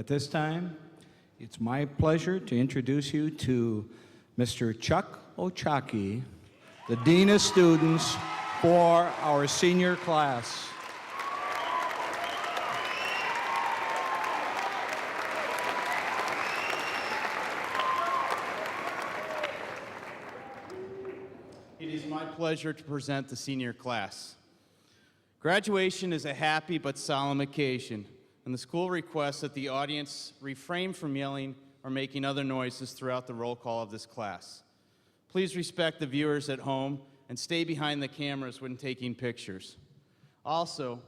Speaker 1: At this time, it's my pleasure to introduce you to Mr. Chuck Ochaki, the Dean of Students for our senior class.
Speaker 10: It is my pleasure to present the senior class. Graduation is a happy but solemn occasion, and the school requests that the audience refrain from yelling or making other noises throughout the roll call of this class. Please respect the viewers at home and stay behind the cameras when taking pictures. Also,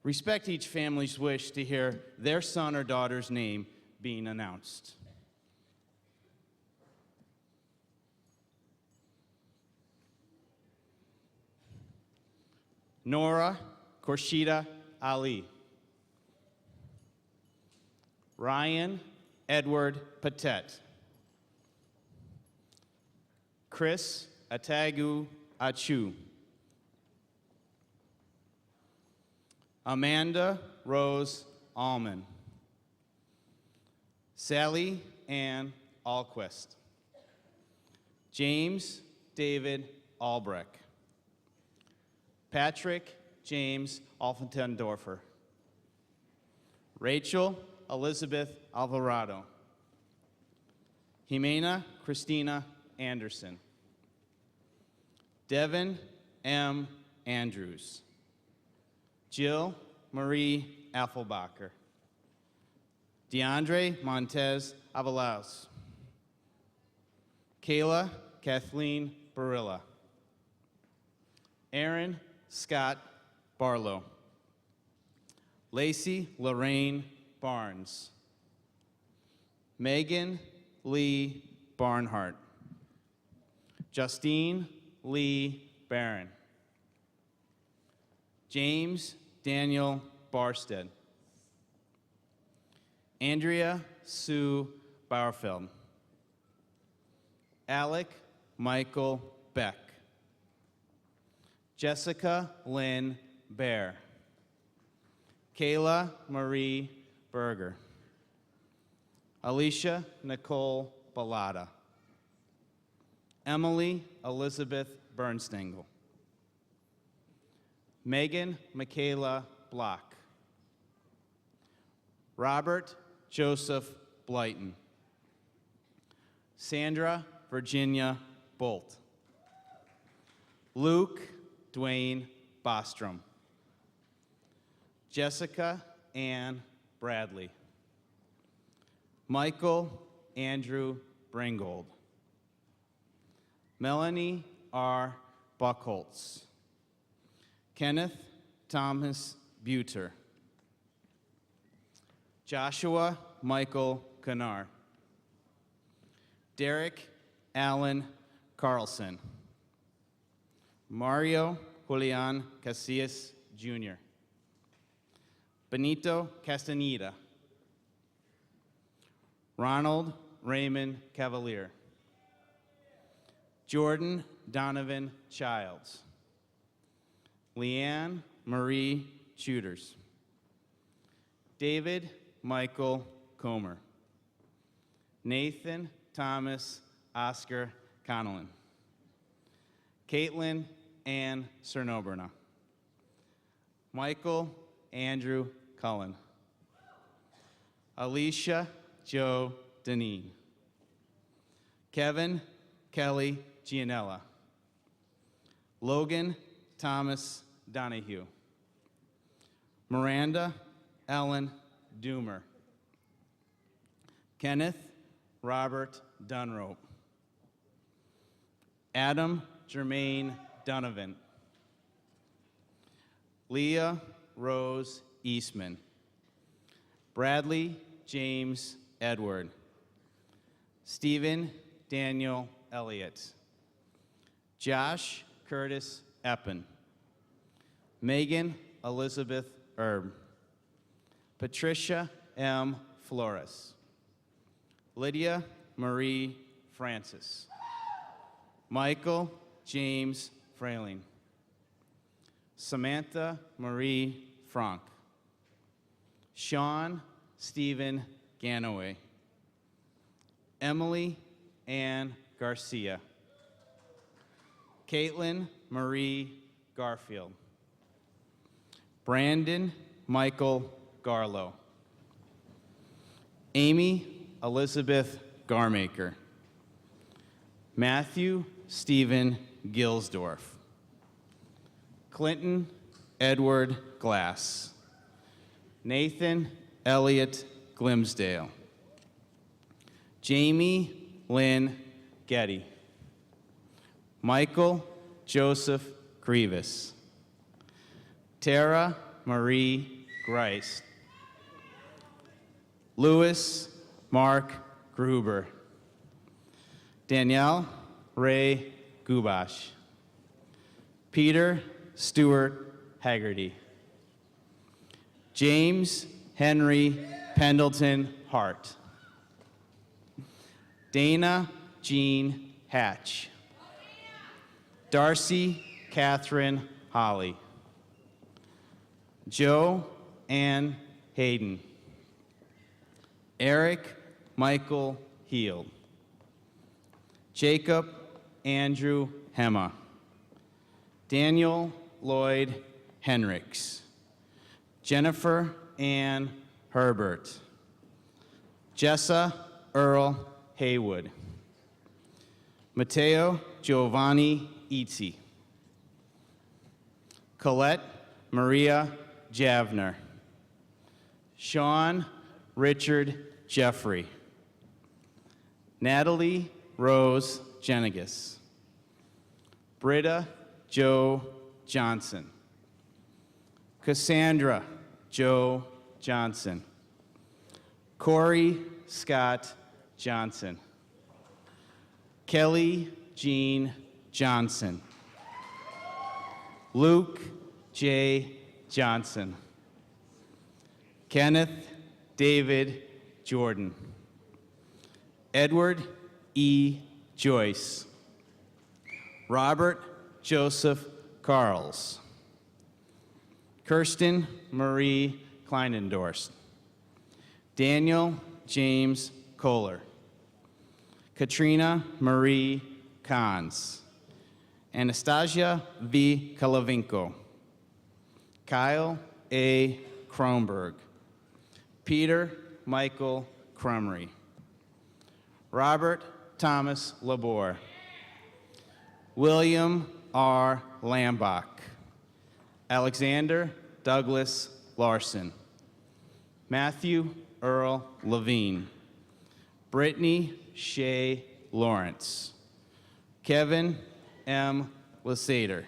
Speaker 10: respect each family's wish to hear their son or daughter's name being announced. Nora Khorshida Ali. Ryan Edward Patet. Chris Atagu Achu. Amanda Rose Allman. Sally Ann Alquist. James David Albrecht. Patrick James Alfentendorfer. Rachel Elizabeth Alvarado. Jimena Christina Anderson. Devin M. Andrews. Jill Marie Affelbacher. DeAndre Montez Avalaus. Kayla Kathleen Barilla. Aaron Scott Barlow. Lacey Lorraine Barnes. Megan Lee Barnhart. Justine Lee Barron. James Daniel Barstead. Andrea Sue Bauerfeld. Alec Michael Beck. Jessica Lynn Bear. Kayla Marie Berger. Alicia Nicole Bellata. Emily Elizabeth Bernstengel. Megan Michaela Block. Robert Joseph Blyton. Sandra Virginia Bolt. Luke Dwayne Bostrom. Jessica Ann Bradley. Michael Andrew Bringold. Melanie R. Buckholtz. Kenneth Thomas Buter. Joshua Michael Canar. Derek Allen Carlson. Mario Julian Casillas Jr. Benito Castaneda. Ronald Raymond Cavalier. Jordan Donovan Childs. Leanne Marie Shooters. David Michael Comer. Nathan Thomas Oscar Connellan. Caitlin Ann Cernoberna. Michael Andrew Cullen. Alicia Joe Deneen. Kevin Kelly Gianella. Logan Thomas Donahue. Miranda Ellen Doomer. Kenneth Robert Dunrope. Adam Jermaine Donovan. Leah Rose Eastman. Bradley James Edward. Stephen Daniel Elliott. Josh Curtis Eppen. Megan Elizabeth Erb. Patricia M. Flores. Lydia Marie Francis. Michael James Frayling. Samantha Marie Frank. Sean Stephen Ganaway. Emily Ann Garcia. Caitlin Marie Garfield. Brandon Michael Garlow. Amy Elizabeth Garmaker. Matthew Stephen Gilsdorf. Clinton Edward Glass. Nathan Elliott Glimsdale. Jamie Lynn Getty. Michael Joseph Grievous. Tara Marie Grice. Louis Mark Gruber. Danielle Ray Gubash. Peter Stewart Haggerty. James Henry Pendleton Hart. Dana Jean Hatch. Darcy Catherine Holly. Joe Ann Hayden. Eric Michael Heald. Jacob Andrew Hema. Daniel Lloyd Henricks. Jennifer Ann Herbert. Jessa Earl Haywood. Matteo Giovanni Eatsy. Colette Maria Javner. Sean Richard Jeffrey. Natalie Rose Jenigas. Britta Joe Johnson. Cassandra Joe Johnson. Corey Scott Johnson. Kelly Jean Johnson. Luke J. Johnson. Kenneth David Jordan. Edward E. Joyce. Robert Joseph Carls. Kirsten Marie Kleinendorst. Daniel James Kohler. Katrina Marie Kahns. Anastasia V. Kalavinko. Kyle A. Kronberg. Peter Michael Crumry. Robert Thomas Labor. William R. Lambach. Alexander Douglas Larson. Matthew Earl Levine. Brittany Shea Lawrence. Kevin M. Lasater.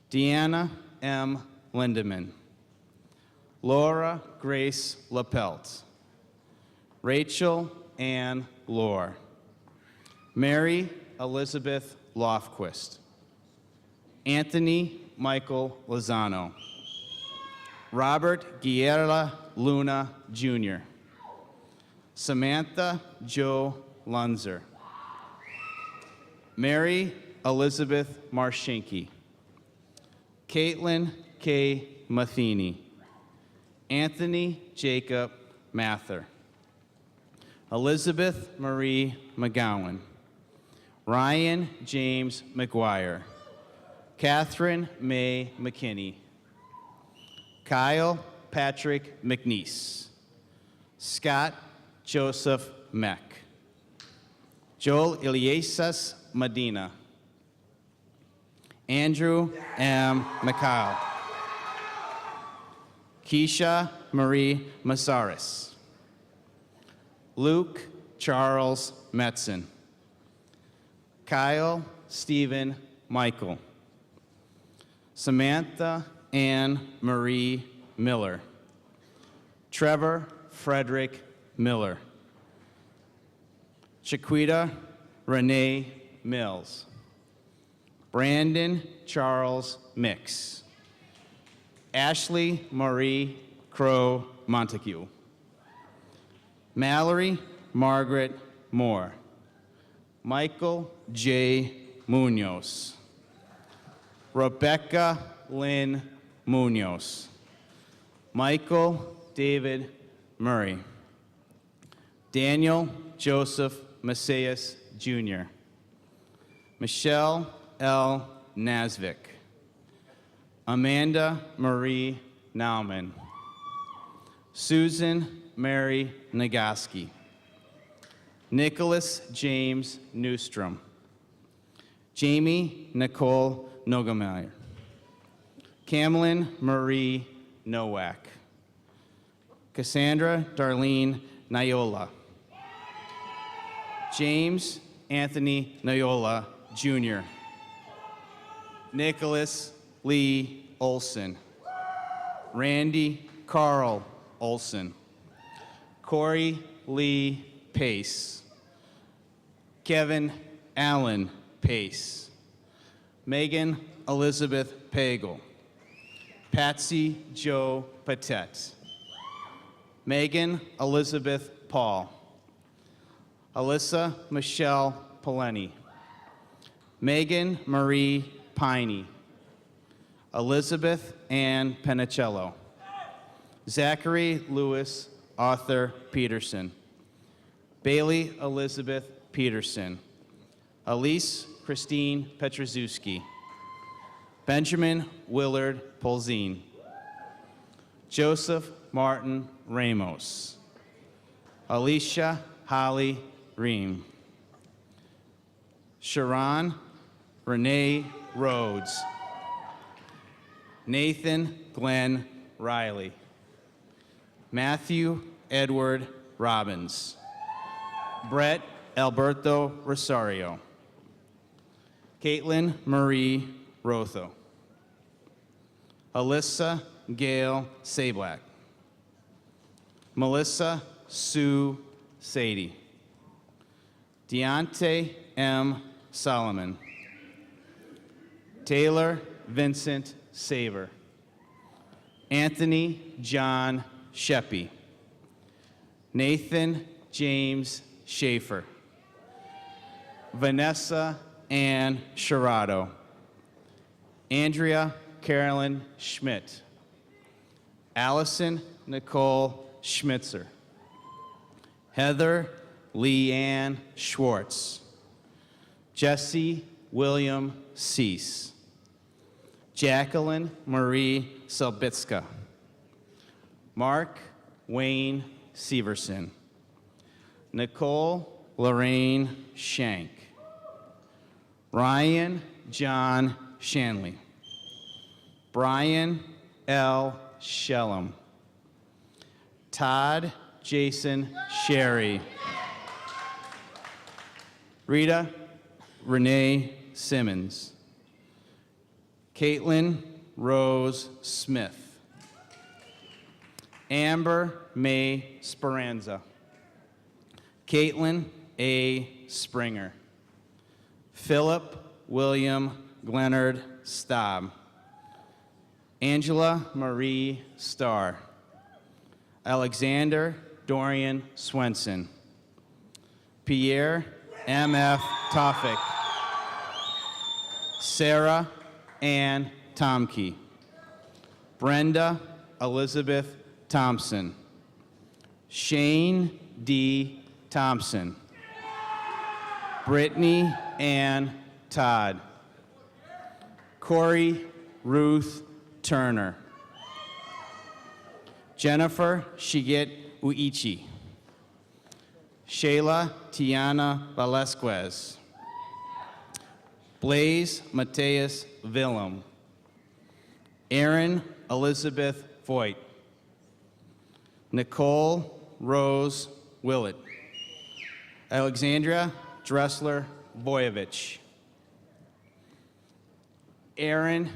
Speaker 10: Deanna M. Lindeman. Laura Grace Lapelt. Rachel Ann Lohr. Mary Elizabeth Lofquist. Anthony Michael Lozano. Robert Guerra Luna Jr. Samantha Jo Lunzer. Mary Elizabeth Marshinki. Caitlin K. Matheny. Anthony Jacob Mather. Elizabeth Marie McGowan. Ryan James McGuire. Catherine May McKinney. Kyle Patrick McNeese. Scott Joseph Meck. Joel Eliasas Medina. Andrew M. McCall. Keisha Marie Masaris. Luke Charles Metzen. Kyle Stephen Michael. Samantha Ann Marie Miller. Trevor Frederick Miller. Chiquita Renee Mills. Brandon Charles Mix. Ashley Marie Crow Montague. Mallory Margaret Moore. Michael J. Munoz. Rebecca Lynn Munoz. Michael David Murray. Daniel Joseph Macias, Jr., Michelle L. Nasvik, Amanda Marie Nauman, Susan Mary Nagaski, Nicholas James Newstrom, Jamie Nicole Nogemeyer, Camlyn Marie Nowak, Cassandra Darlene Nyola, James Anthony Nyola, Jr., Nicholas Lee Olson, Randy Carl Olson, Corey Lee Pace, Kevin Allen Pace, Megan Elizabeth Pagel, Patsy Joe Patet, Megan Elizabeth Paul, Alyssa Michelle Peleni, Megan Marie Piney, Elizabeth Ann Penicello, Zachary Lewis Arthur Peterson, Bailey Elizabeth Peterson, Elise Christine Petrozewski, Benjamin Willard Polzine, Joseph Martin Ramos, Alicia Holly Ream, Sharon Renee Rhodes, Nathan Glenn Riley, Matthew Edward Robbins, Brett Alberto Rosario, Caitlin Marie Rotho, Alyssa Gail Sablack, Melissa Sue Sadie, Deontay M. Solomon, Taylor Vincent Saver, Anthony John Sheppy, Nathan James Schaefer, Vanessa Ann Sherrado, Andrea Carolyn Schmidt, Allison Nicole Schmitzer, Heather Leanne Schwartz, Jesse William Cease, Jacqueline Marie Selbitska, Mark Wayne Severson, Nicole Lorraine Shank, Ryan John Shanley, Brian L. Shellum, Todd Jason Sherry, Rita Renee Simmons, Caitlin Rose Smith, Amber May Speranza, Caitlin A. Springer, Philip William Glenard Staub, Angela Marie Starr, Alexander Dorian Swenson, Pierre M.F. Toffick, Sarah Ann Tomke, Brenda Elizabeth Thompson, Shane D. Thompson, Brittany Ann Todd, Corey Ruth Turner, Jennifer Shigit Uichi, Shayla Tiana Velasquez, Blaze Mateus Willem, Erin Elizabeth Voigt, Nicole Rose Willett, Alexandria Dressler Boyevich, Erin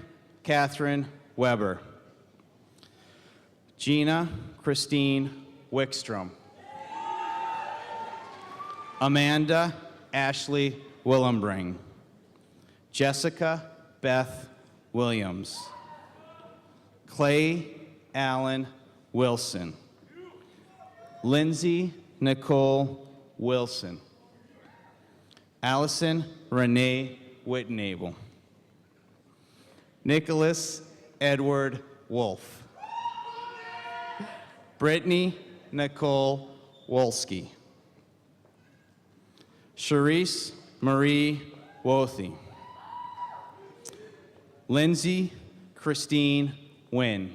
Speaker 10: Catherine Weber, Gina Christine Wickstrom, Amanda Ashley Willembring, Jessica Beth Williams, Clay Allen Wilson, Lindsay Nicole Wilson, Allison Renee Whitnable, Nicholas Edward Wolf, Brittany Nicole Wolski, Charisse Marie Wothy. Lindsay Christine Nguyen.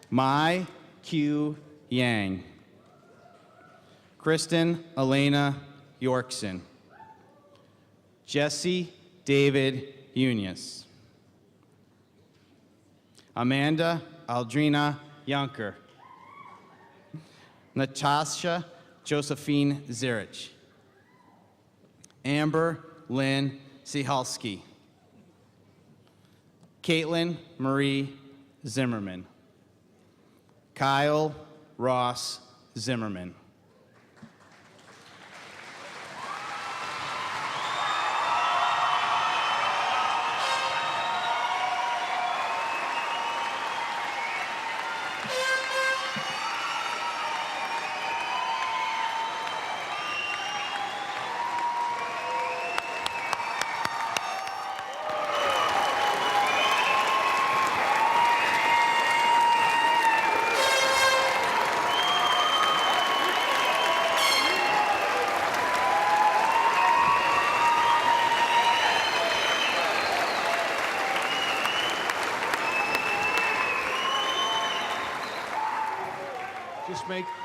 Speaker 10: Mai Q Yang. Kristen Elena Yorkson. Jesse David Unius. Amanda Aldrina Yunker. Natasha Josephine Zirich. Amber Lynn Sihalski. Caitlin Marie Zimmerman. Kyle Ross Zimmerman.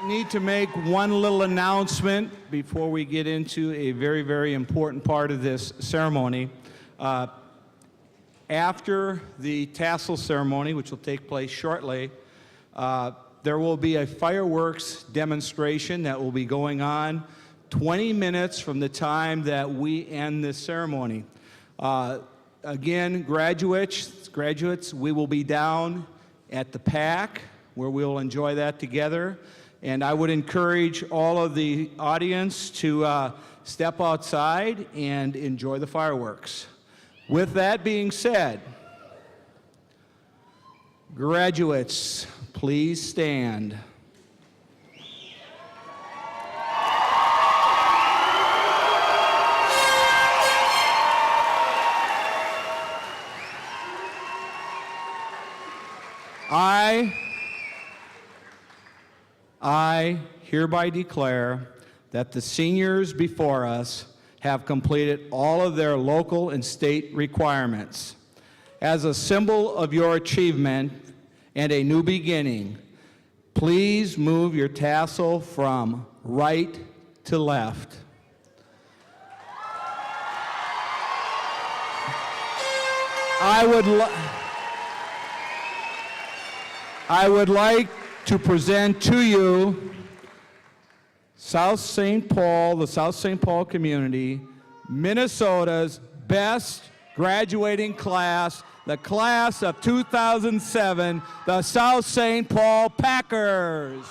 Speaker 1: Need to make one little announcement before we get into a very, very important part of this ceremony. After the tassel ceremony, which will take place shortly, there will be a fireworks demonstration that will be going on 20 minutes from the time that we end this ceremony. Again, graduates, we will be down at the PAC where we'll enjoy that together. And I would encourage all of the audience to step outside and enjoy the fireworks. With that being said, graduates, please stand. I hereby declare that the seniors before us have completed all of their local and state requirements. As a symbol of your achievement and a new beginning, please move your tassel from right to left. I would like to present to you South St. Paul, the South St. Paul community, Minnesota's best graduating class, the class of 2007, the South St. Paul Packers.